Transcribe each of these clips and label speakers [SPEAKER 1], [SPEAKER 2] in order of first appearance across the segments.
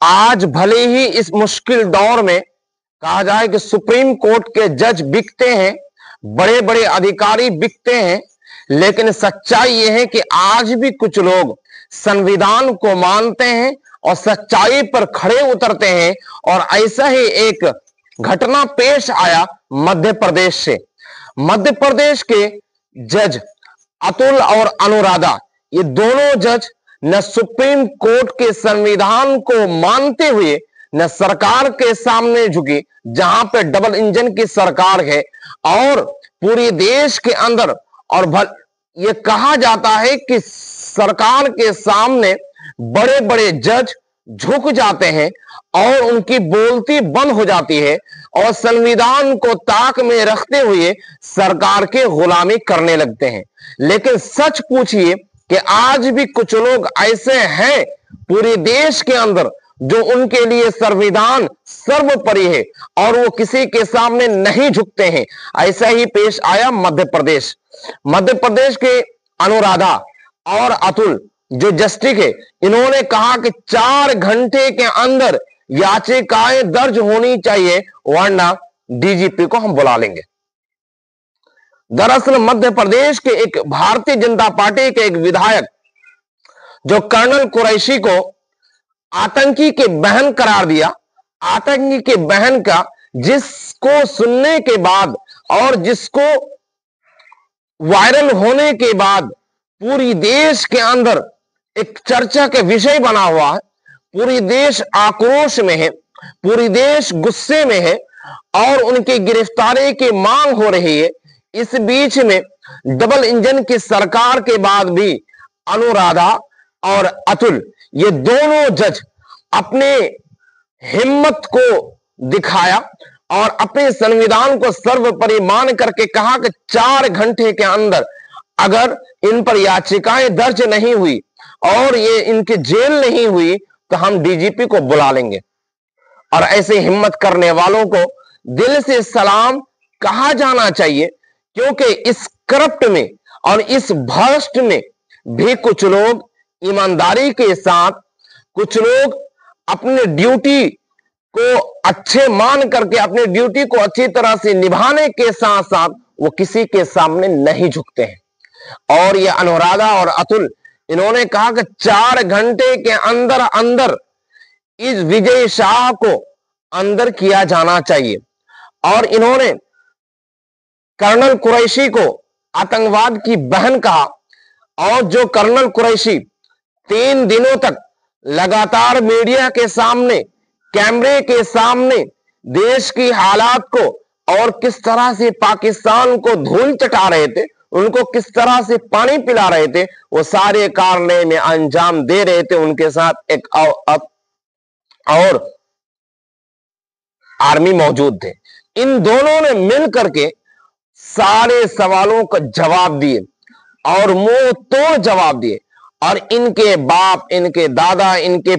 [SPEAKER 1] आज भले ही इस मुश्किल दौर में कहा जाए कि सुप्रीम कोर्ट के जज बिकते हैं, बड़े बड़े अधिकारी बिकते हैं, लेकिन सच्चाई यह है कि आज भी कुछ लोग संविधान को मानते हैं और सच्चाई पर खड़े उतरते हैं। और ऐसा ही एक घटना पेश आया मध्य प्रदेश से। मध्य प्रदेश के जज अतुल और अनुराधा, ये दोनों जज न सुप्रीम कोर्ट के संविधान को मानते हुए न सरकार के सामने झुके, जहां पे डबल इंजन की सरकार है और पूरे देश के अंदर। और ये कहा जाता है कि सरकार के सामने बड़े बड़े जज झुक जाते हैं और उनकी बोलती बंद हो जाती है और संविधान को ताक में रखते हुए सरकार के गुलामी करने लगते हैं। लेकिन सच पूछिए कि आज भी कुछ लोग ऐसे हैं पूरे देश के अंदर जो उनके लिए संविधान सर्वोपरि है और वो किसी के सामने नहीं झुकते हैं। ऐसा ही पेश आया मध्य प्रदेश। मध्य प्रदेश के अनुराधा और अतुल जो जस्टिस है, इन्होंने कहा कि 4 घंटे के अंदर याचिकाएं दर्ज होनी चाहिए, वरना डीजीपी को हम बुला लेंगे। दरअसल मध्य प्रदेश के एक भारतीय जनता पार्टी के एक विधायक जो कर्नल कुरैशी को आतंकी के बहन करार दिया, आतंकी के बहन का, जिसको सुनने के बाद और जिसको वायरल होने के बाद पूरी देश के अंदर एक चर्चा के विषय बना हुआ है। पूरी देश आक्रोश में है, पूरी देश गुस्से में है और उनकी गिरफ्तारी की मांग हो रही है। इस बीच में डबल इंजन की सरकार के बाद भी अनुराधा और अतुल, ये दोनों जज अपने हिम्मत को दिखाया और अपने संविधान को सर्वोपरि मान करके कहा कि 4 घंटे के अंदर अगर इन पर याचिकाएं दर्ज नहीं हुई और ये इनकी जेल नहीं हुई तो हम डीजीपी को बुला लेंगे। और ऐसे हिम्मत करने वालों को दिल से सलाम कहा जाना चाहिए, क्योंकि इस करप्ट में और इस भ्रष्ट में भी कुछ लोग ईमानदारी के साथ, कुछ लोग अपने ड्यूटी को अच्छे मान करके अपने ड्यूटी को अच्छी तरह से निभाने के साथ साथ वो किसी के सामने नहीं झुकते हैं। और ये अनुराधा और अतुल, इन्होंने कहा कि 4 घंटे के अंदर अंदर इस विजय शाह को अंदर किया जाना चाहिए। और इन्होंने कर्नल कुरैशी को आतंकवाद की बहन कहा। और जो कर्नल कुरैशी 3 दिनों तक लगातार मीडिया के सामने, कैमरे के सामने देश की हालात को और किस तरह से पाकिस्तान को धूल चटा रहे थे, उनको किस तरह से पानी पिला रहे थे, वो सारे कारनामे में अंजाम दे रहे थे। उनके साथ एक और आर्मी मौजूद थे। इन दोनों ने मिल करके सारे सवालों का जवाब दिए और मुंह तोड़ जवाब दिए। और इनके बाप, इनके दादा, इनके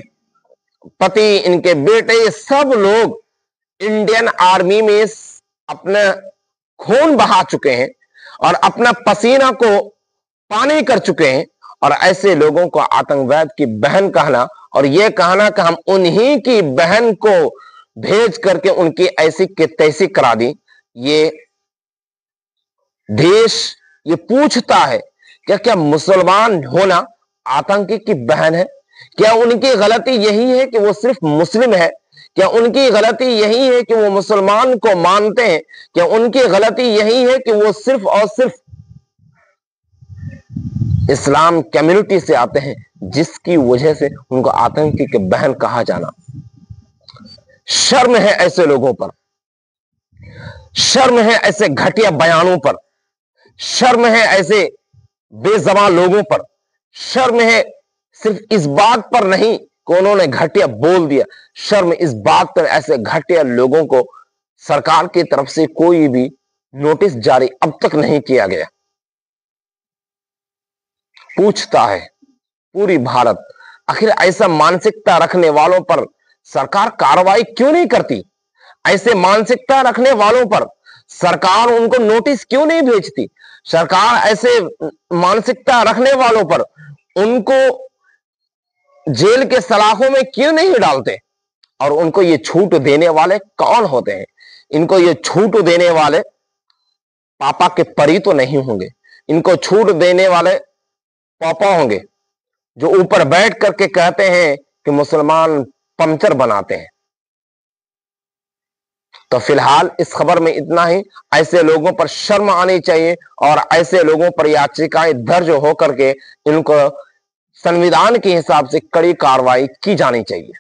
[SPEAKER 1] पति, इनके बेटे, सब लोग इंडियन आर्मी में अपना खून बहा चुके हैं और अपना पसीना को पानी कर चुके हैं। और ऐसे लोगों को आतंकवाद की बहन कहना और यह कहना कि हम उन्हीं की बहन को भेज करके उनकी ऐसी की तैसी करा दी, ये देश ये पूछता है क्या क्या मुसलमान होना आतंकी की बहन है? क्या उनकी गलती यही है कि वो सिर्फ मुस्लिम है? क्या उनकी गलती यही है कि वो मुसलमान को मानते हैं? क्या उनकी गलती यही है कि वो सिर्फ और सिर्फ इस्लाम कम्युनिटी से आते हैं, जिसकी वजह से उनको आतंकी की बहन कहा जाना? शर्म है ऐसे लोगों पर, शर्म है ऐसे घटिया बयानों पर, शर्म है ऐसे बेज़बान लोगों पर, शर्म है सिर्फ इस बात पर नहीं कि उन्होंने घटिया बोल दिया, शर्म इस बात पर ऐसे घटिया लोगों को सरकार की तरफ से कोई भी नोटिस जारी अब तक नहीं किया गया। पूछता है पूरी भारत, आखिर ऐसा मानसिकता रखने वालों पर सरकार कार्रवाई क्यों नहीं करती? ऐसे मानसिकता रखने वालों पर सरकार उनको नोटिस क्यों नहीं भेजती? सरकार ऐसे मानसिकता रखने वालों पर उनको जेल के सलाखों में क्यों नहीं डालते? और उनको ये छूट देने वाले कौन होते हैं? इनको ये छूट देने वाले पापा के परी तो नहीं होंगे, इनको छूट देने वाले पापा होंगे जो ऊपर बैठ करके कहते हैं कि मुसलमान पंक्चर बनाते हैं। तो फिलहाल इस खबर में इतना ही। ऐसे लोगों पर शर्म आनी चाहिए और ऐसे लोगों पर याचिकाएं दर्ज होकर के इनको संविधान के हिसाब से कड़ी कार्रवाई की जानी चाहिए।